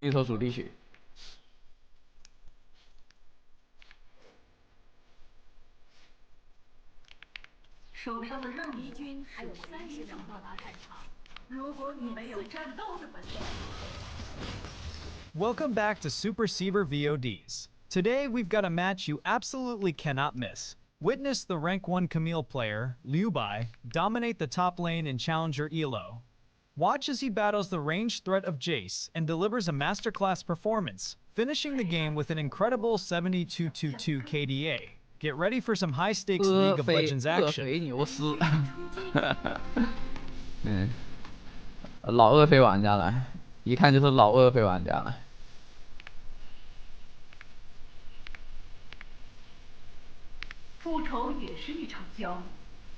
一首主题曲。手上的任务敌军还有30秒到达战场。如果你没有战斗的本领。Welcome back to Super Seaver VODs. Today we've got a match you absolutely cannot miss. Witness the rank 1 Camille player, Liu Bai, dominate the top lane in Challenger ELO. Watch as he battles the ranged threat of Jace and delivers a masterclass performance, finishing the game with an incredible 7222 KDA. Get ready for some high-stakes League of Legends action. 厄斐牛斯，老厄斐玩家了，一看就是老厄斐玩家了。复仇也是一场交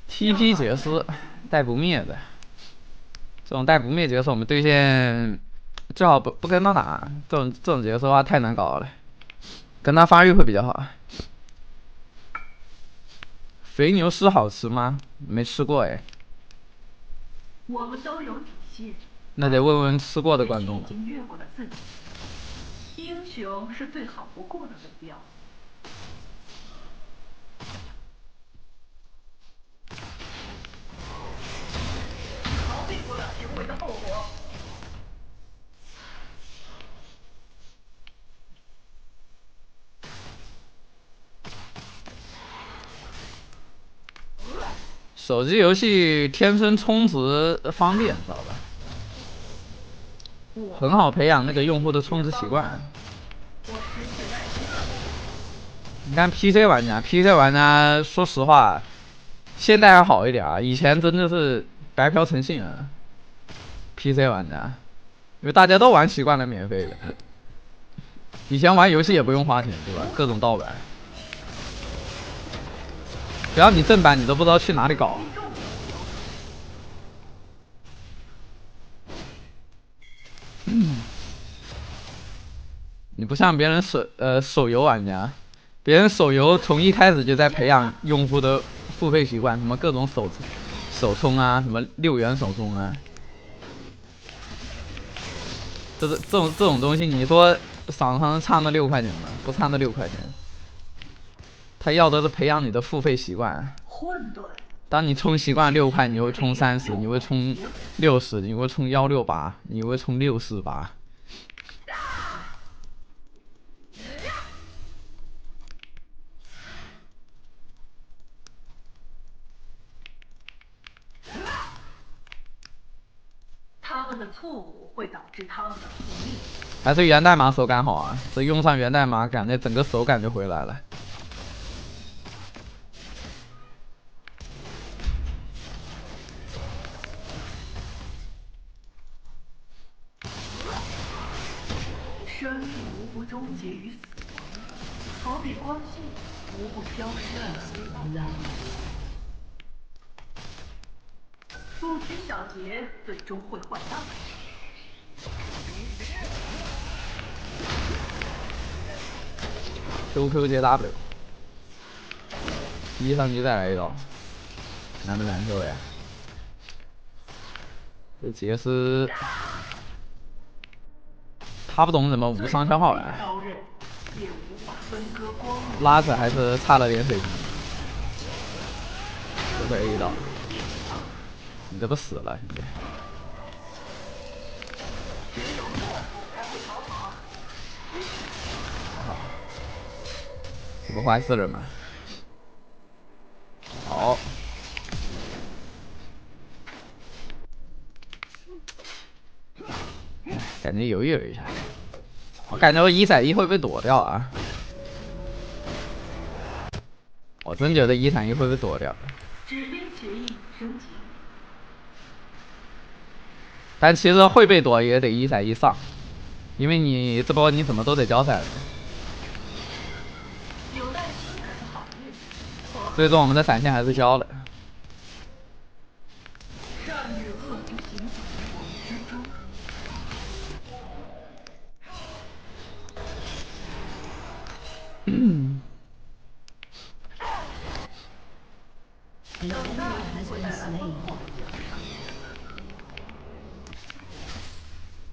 易。TP 杰斯带不灭的，这种带不灭角色我们对线最好不跟他打，这种角色的话太难搞了，跟他发育会比较好。肥牛丝好吃吗？没吃过哎。我们都有底线。那得问问吃过的观众。已经越过了自己。英雄是最好不过的目标。逃避不了行为的后果。手机游戏天生充值方便，知道吧？很好培养那个用户的充值习惯。你看 PC 玩家说实话，现在还好一点啊，以前真的是白嫖成性啊。PC 玩家，因为大家都玩习惯了免费的，以前玩游戏也不用花钱，对吧？各种盗版，只要你正版，你都不知道去哪里搞。你不像别人手游玩家，别人手游从一开始就在培养用户的付费习惯，什么各种手充啊，什么6元手充啊，这种东西，你说厂商差那6块钱吗？不差那6块钱，他要的是培养你的付费习惯。混沌。当你充习惯6块，你会充30，你会充60，你会充168，你会充648。他们的错误会导致他们的毁灭。还是源代码手感好啊，这用上源代码，感觉整个手感就回来了。生命无不终结于死亡，好比光线无不消失于死亡。不拘小节，最终会换大。QQ 接 W， 一上去再来一刀，难不难受呀？这杰斯他不懂怎么无伤消耗呀，拉扯还是差了点水平。这回 A 刀，你这不死了，兄弟？这不坏死人吗？好，感觉犹豫了一下，我感觉我1闪1会被躲掉啊！我真觉得1闪1会被躲掉。指令协议升级。但其实会被躲也得1闪1上，因为你这波你怎么都得交闪。最终我们的闪现还是交了。善与恶之行走于我们之中。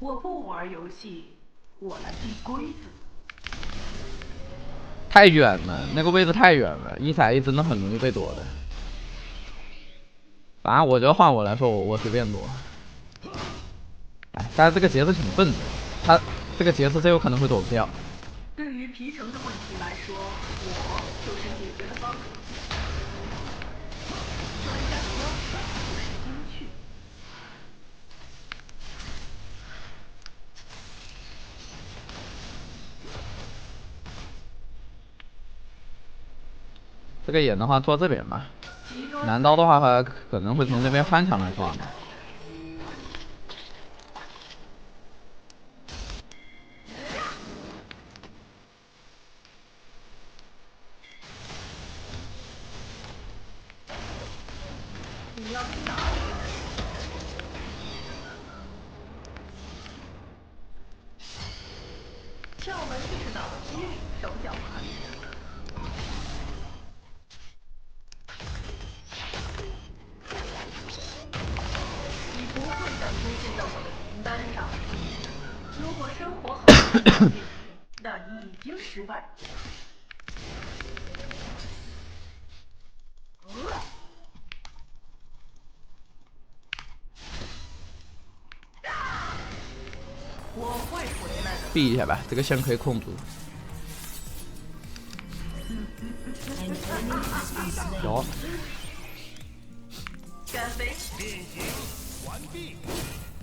我不玩游戏，我来定规则。太远了，那个位置太远了，一踩一真的很容易被躲的。反正我觉得换我来说，我随便躲。哎，但是这个杰斯挺笨的，他这个杰斯最有可能会躲不掉。对于皮城的问题来说，我就是解决的方法。专家的标准就是精确。这个眼的话，坐这边吧。男刀的话，可能会从这边翻墙来做。你要去哪里？窍门就是脑机里手脚麻利。你不会再出现在我的名单上。如果生活很那你已经失败了。我会回来的。避一下吧，这个线可以控住。有。干飞。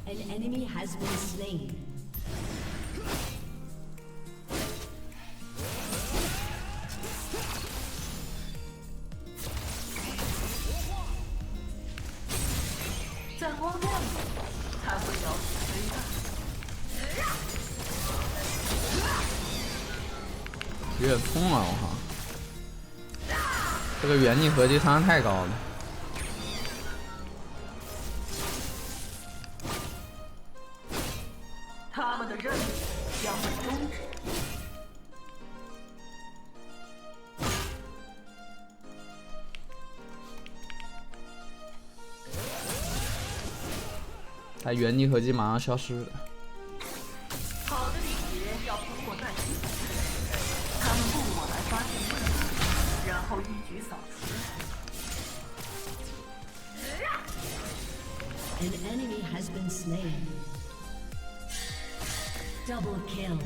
An enemy has been slain. 在光亮里才会有黑暗。有点冲了，我靠！这个原力合击伤害太高了。他们的任务将被终止。他原力合击马上消失了。好的领结要通过耐心，他们不我来发现问题，然后一举扫除。 An enemy has been slain. Double kill.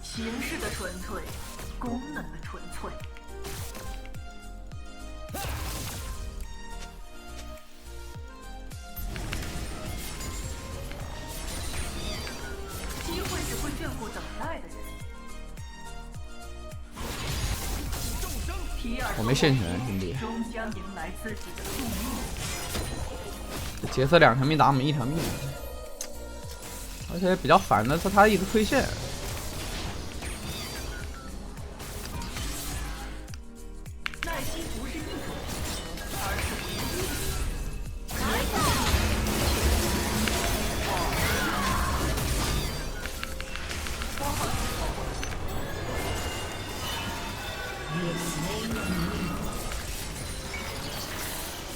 形式的纯粹，功能的纯粹。机会只会眷顾等待的人。我没线权，兄弟。终将迎来自己的宿命。杰斯2条命打我们1条命，而且比较烦的是他一直推线。 耐心不是一种品质，而是唯一。You have slain an enemy.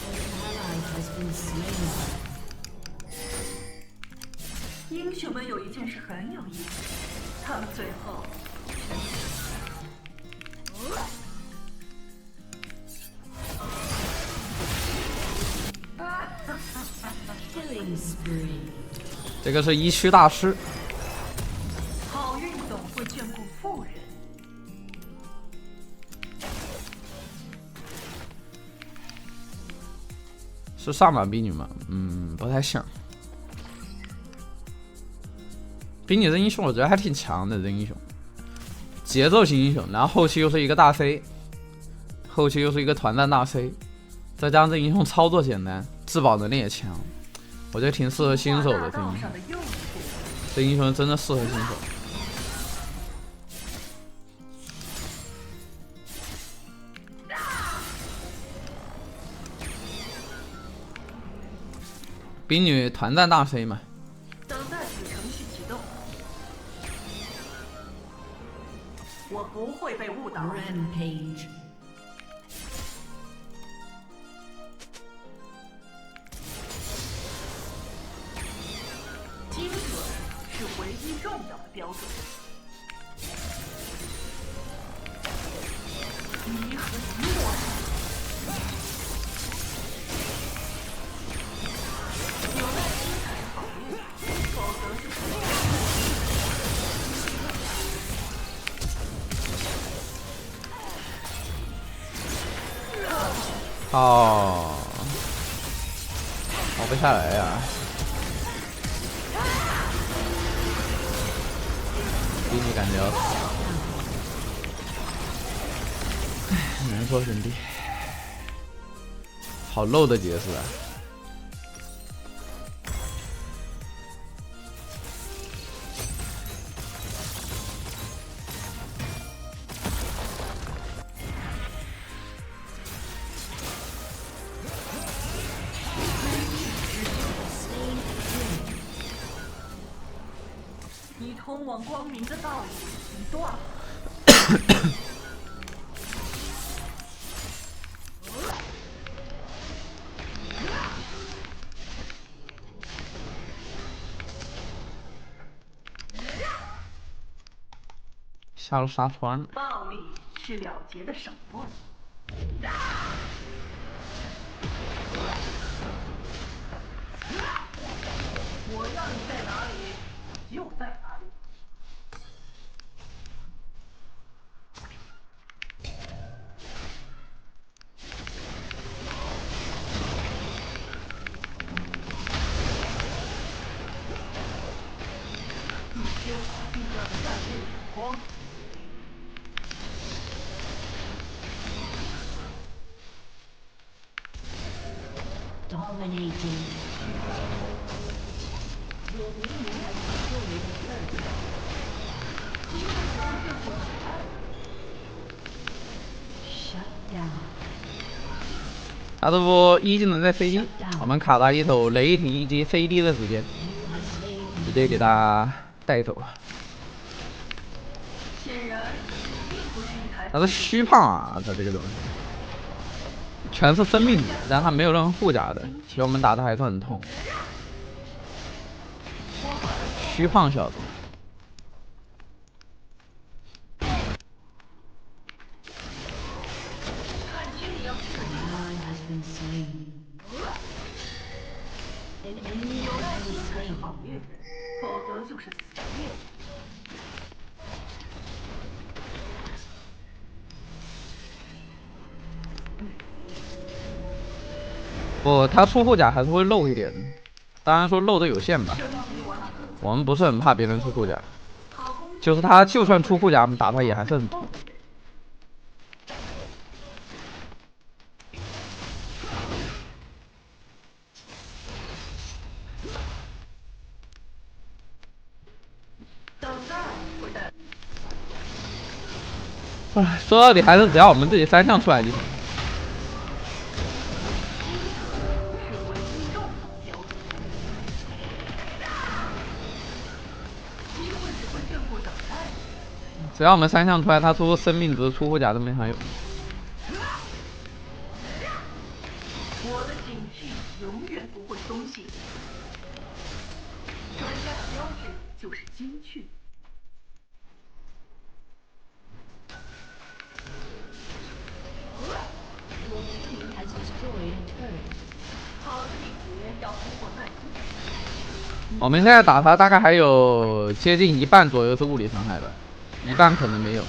An ally has been slain. 英雄们有一件事很有意思，他们最后。 Killing spree. 这个是1区大师。 好运总会眷顾富人。是上把冰女吗？不太像。冰女这英雄我觉得还挺强的，这英雄，节奏型英雄，然后后期又是一个大 C， 后期又是一个团战大 C， 再加上这英雄操作简单，自保能力也强，我觉得挺适合新手的这英雄。这英雄真的适合新手。 冰女团战大 C 嘛，等待子程序启动，我不会被误导。 Rampage. 重要的标准。你和你我。有耐心才是好运，否则就是命。哦，跑不下来呀、比你感觉要死。唉，难说兄弟，好漏的角色啊！你通往光明的道路已断了。下路杀穿了，暴力是了结的手段。我要你在哪里，就在哪里。你就把地上散尽阳光。Dominating. Your team has destroyed a turret. Shut down. 他这波一技能在 CD， 我们卡他一手雷霆以及 CD 的时间， You have slain 直接给他带走了。显然，并不是一台。他是虚胖啊，他这个东西全是生命值，但他没有任何护甲的，其实我们打的还是很痛。虚胖小子。an ally has been slain. An enemy 有耐 has 心 been 才是 slain. 好运，否则就是死命。不，他出护甲还是会漏一点的，当然说漏的有限吧。我们不是很怕别人出护甲，就是他就算出护甲，我们打他也还是很痛。等待会带。唉，说到底还是只要我们自己3项出来就行。是唯一重要的标准。机会只会眷顾等待。只要我们3项出来，他出生命值、出护甲都没啥用。我的警惕永远不会松懈。专家的标志就是精确。Your team has destroyed a turret. 好的警觉要突破耐心。我们现在打他大概还有接近一半左右是物理伤害吧，一半可能没有，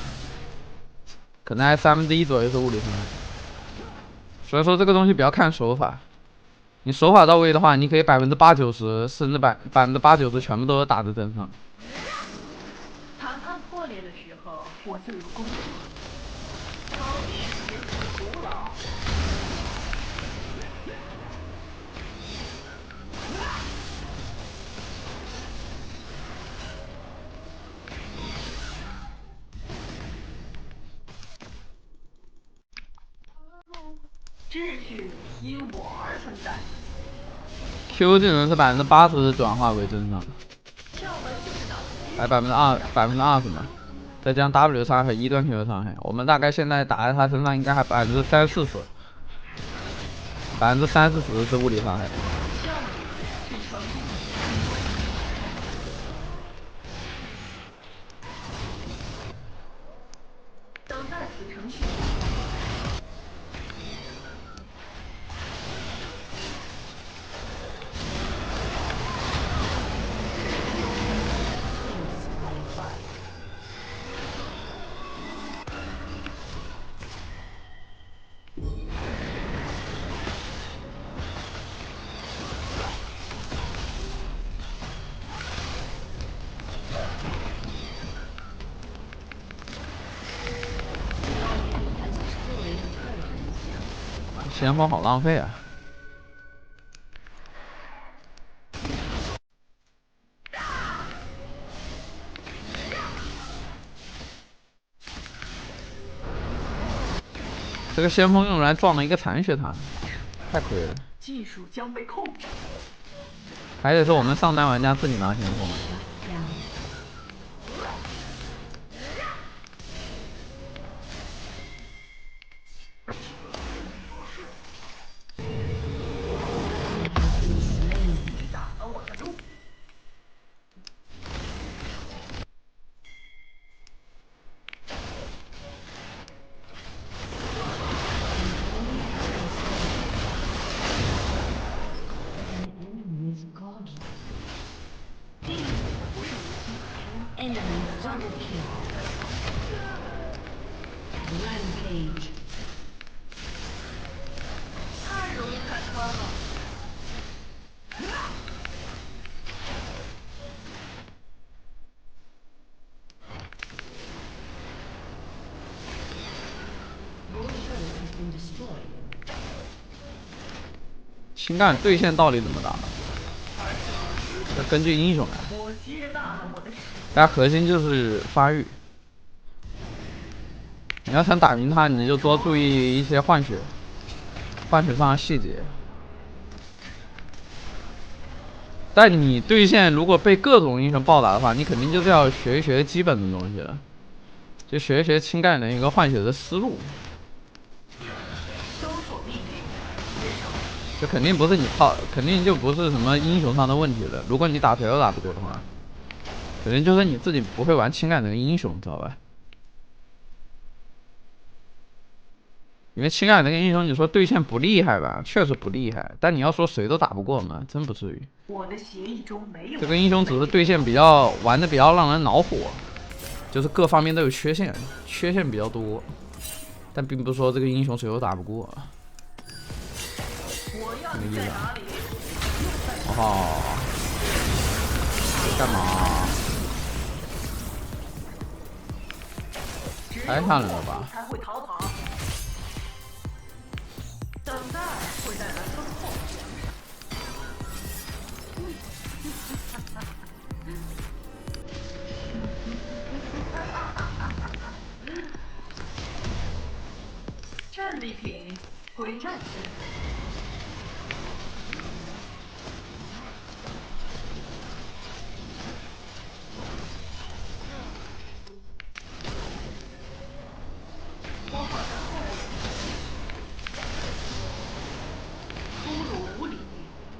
可能还1/3左右是物理伤害。所以说这个东西不要看手法，你手法到位的话，你可以80%-90%甚至80%-90%全部都打在针上。谈判破裂的时候，我就有攻势。高明也很古老。秩序因我而存在。Q 技能是80%转化为真伤，窍门就是脑子。还20%嘛，再加上 W 伤害、1段 Q 的伤害，我们大概现在打在他身上应该还30%-40%，30%-40%是物理伤害。项目是成功。先锋好浪费啊！这个先锋用来撞了一个残血塔，太亏了。技术将被控制。还得是我们上单玩家自己拿先锋。 Enemy is godlike. Enemy double kill. Rampage. 太容易看穿了。Your turret has been destroyed. 情感对线到底怎么打？要根据英雄来。我接纳了我的使命。但核心就是发育。你要想打赢他，你就多注意一些换血上的细节。但你对线如果被各种英雄暴打的话，你肯定就是要学一学基本的东西了，就学一学情感的一个换血的思路。这肯定不是你靠，肯定就不是什么英雄上的问题了。如果你打谁都打不过的话，肯定就是你自己不会玩情感的英雄，知道吧？因为情感那个英雄，你说对线不厉害吧，确实不厉害，但你要说谁都打不过嘛，真不至于。我的协议中没有。这个英雄只是对线玩的比较让人恼火，就是各方面都有缺陷比较多，但并不是说这个英雄谁都打不过。我要你在哪里？哦，干嘛？太吓人了吧！才会逃跑。等待会带来丰厚奖赏。战利品归战士。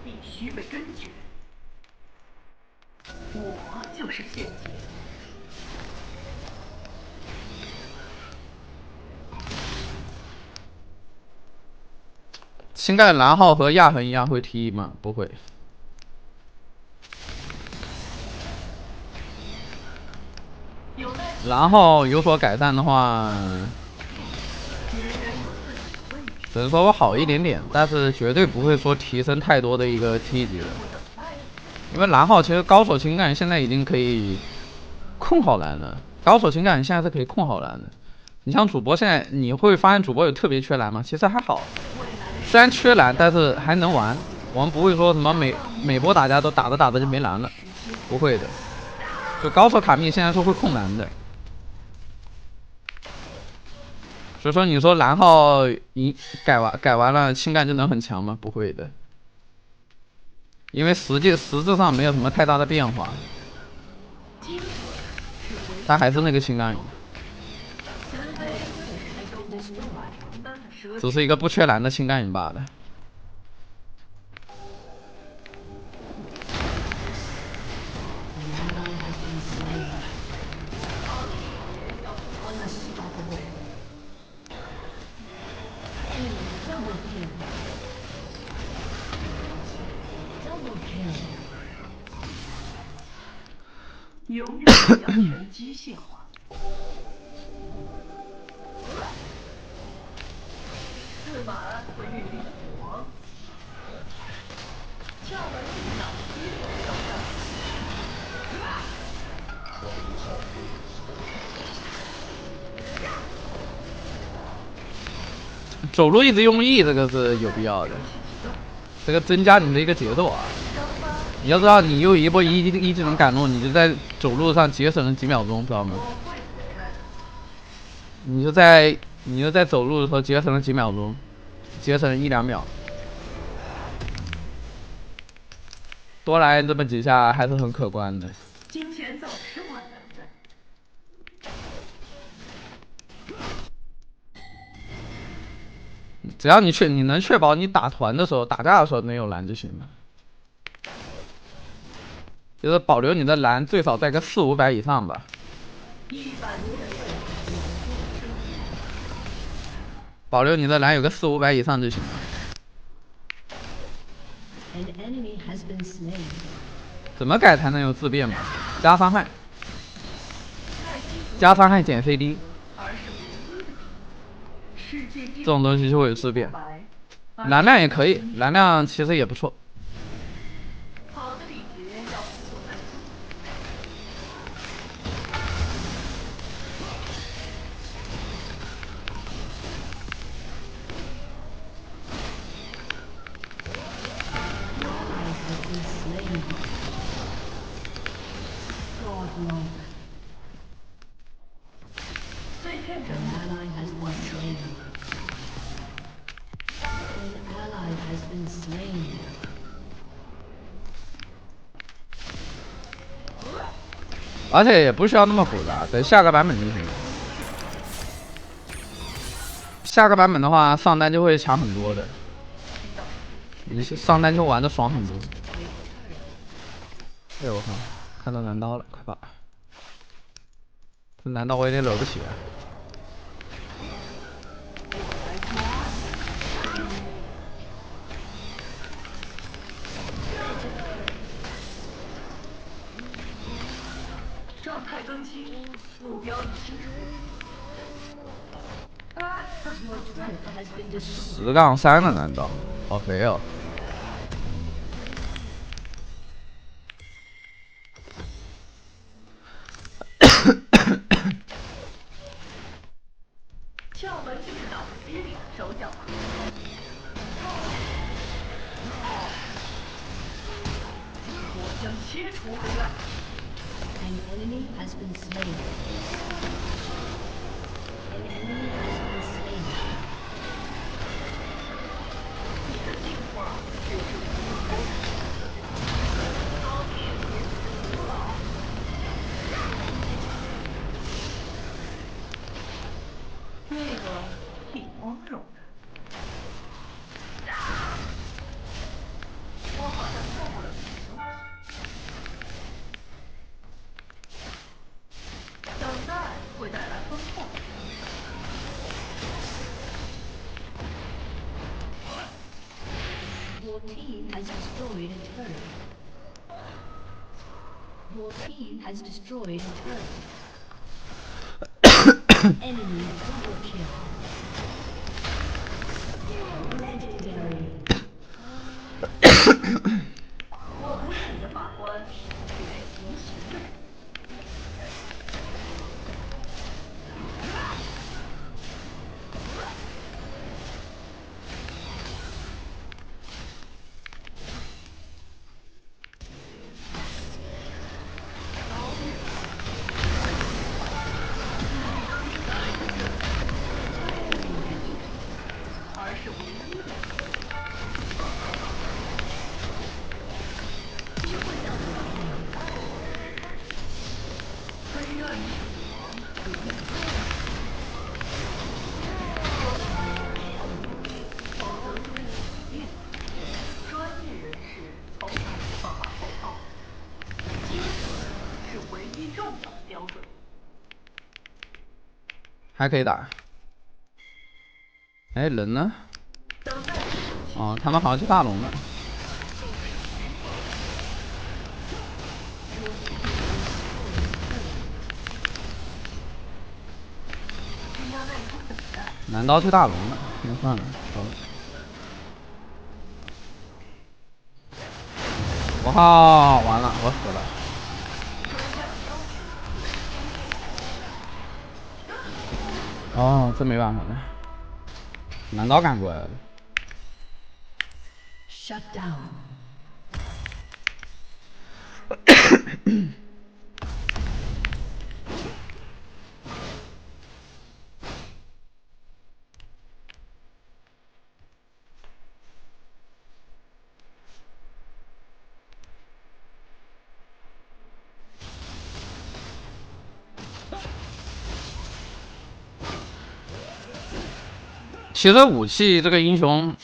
必须被根绝，我就是陷阱。情感蓝号和亚痕一样会踢吗？不会。蓝号有所改善的话，只能说我好一点点，但是绝对不会说提升太多的一个踢级的。因为蓝号其实高手情感现在已经可以控好蓝了，高手情感现在是可以控好蓝的。你像主播现在你会发现主播有特别缺蓝吗？其实还好，虽然缺蓝，但是还能玩。我们不会说什么每波打架都打着就没蓝了，不会的。就高手卡密现在是会控蓝的。所以说，你说蓝号改完了，情感就能很强吗？不会的，因为实质上没有什么太大的变化，它还是那个情感，只是一个不缺蓝的情感饮罢了。永远不要全机械化。四满会孕育死亡。叫了一场激烈的斗争。走路一直用力，这个是有必要的，这个增加你的一个节奏啊。你要知道，你有一波一技能赶路，你就在走路上节省了几秒钟，知道吗？你就在走路的时候节省了几秒钟，节省了1-2秒，多来这么几下还是很可观的。金钱总是万能的。只要你能确保你打团的时候、打架的时候没有蓝就行了，就是保留你的蓝最少在个400-500以上吧。保留你的蓝有个400-500以上就行了。An enemy has been slain. 怎么改才能有自变嘛？加伤害，加伤害减 CD， 这种东西就会有自变。蓝量也可以，蓝量其实也不错。好的礼节要服从来。碎片人 An ally has been slain. An ally has been slain. 而且也不需要那么复杂，等下个版本就行。下个版本的话，上单就会强很多的，你上单就玩的爽很多。哎呦我靠，看到蓝刀了，快跑！这蓝刀我有点惹不起啊。状态更新，目标已清楚。Your turret has been destroyed. 10-3的蓝刀，好肥哦！窍门就是脑子机里的手脚吧。我将切除黑暗。An enemy has been slain. An enemy has been slain. 你的进化只是无功。高铁也死不老。这个挺光荣的。我好像错过了什么东西。等待会带来丰厚。Your team has destroyed a turret. Your team has destroyed a turret. Enemy double kill. Legendary. 我不是你的法官，只是行刑的人。而是唯一的。机会让我非愿死亡不愿。否则就是死命。专业人士从来不放马后炮。精准是唯一重要的标准。还可以打。哎，人呢？等待哦，他们好像去大龙了。需要耐心等待。蓝刀去大龙了，那算了，走了。我靠，完了，我死了。哦，这没办法了。难道干过来了？ Shut down. 其实武器这个英雄，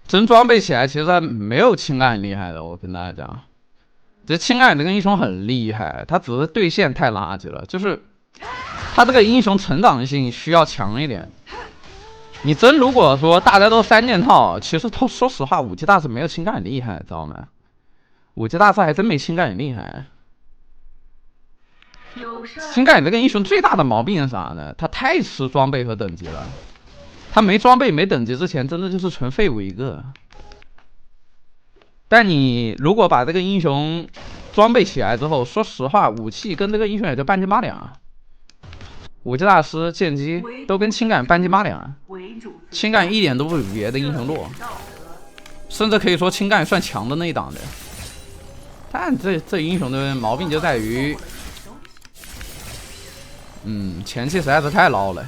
真装备起来其实没有青盖很厉害的。我跟大家讲，这青盖这个英雄很厉害，他只是对线太垃圾了，就是他这个英雄成长性需要强一点。你真如果说大家都3件套，其实说实话，武器大师没有青盖很厉害，知道吗？武器大师还真没青盖很厉害。青盖这个英雄最大的毛病是啥呢？他太吃装备和等级了。他没装备没等级之前，真的就是纯废物一个。但你如果把这个英雄装备起来之后，说实话，武器跟这个英雄也就半斤八两。武器大师、剑姬都跟青盖半斤八两，青盖一点都不比别的英雄弱，甚至可以说青盖算强的那一档的。但这英雄的毛病就在于，前期实在是太捞了。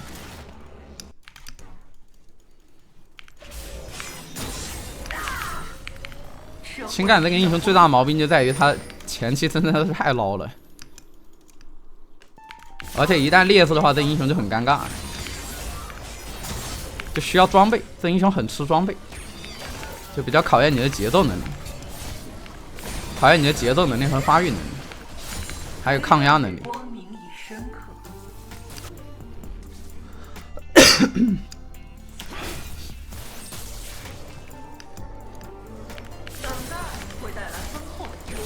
青盖这个英雄最大的毛病就在于他前期真的是太捞了，而且一旦劣势的话，这英雄就很尴尬，就需要装备。这英雄很吃装备，就比较考验你的节奏能力，考验你的节奏能力和发育能力，还有抗压能力。光明已深刻。等待会带来丰厚的收成。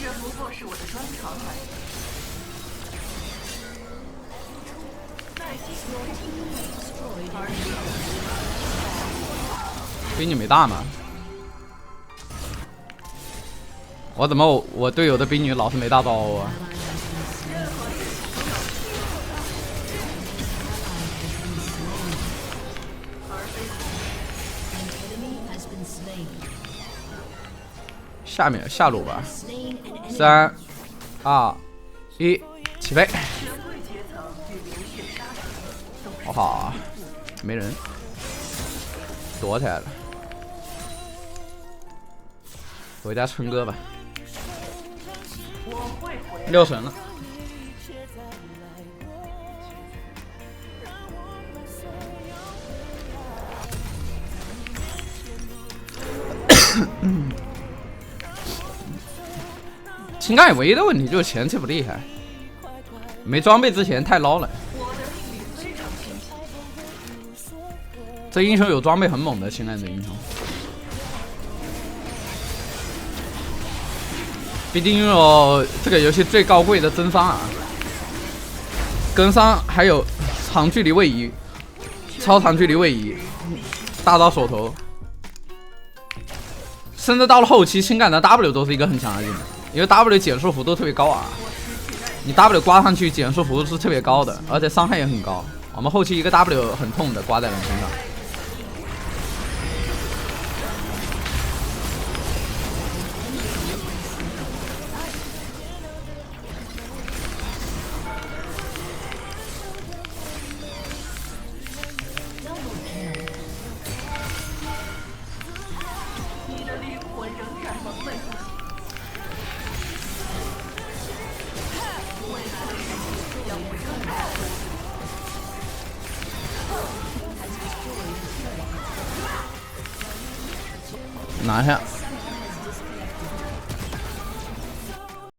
这不过是我的专长而已。兵你没大吗？我队友的兵女老是没大招啊？ 下路吧，3、2、1，起飞！我靠，没人，躲起来了。回家春哥吧。6神了。青盖唯一的问题就是前期不厉害，没装备之前太捞了。这英雄有装备很猛的，青盖的英雄，毕竟拥有这个游戏最高贵的真伤啊，跟伤还有长距离位移、超长距离位移、大招手头，甚至到了后期，青盖的 W 都是一个很强的技能。 因为 W 减速幅度特别高啊，你 W 刮上去减速幅度是特别高的，而且伤害也很高。我们后期一个 W 很痛的刮在人身上。你的灵魂仍然蒙昧不醒。 拿下。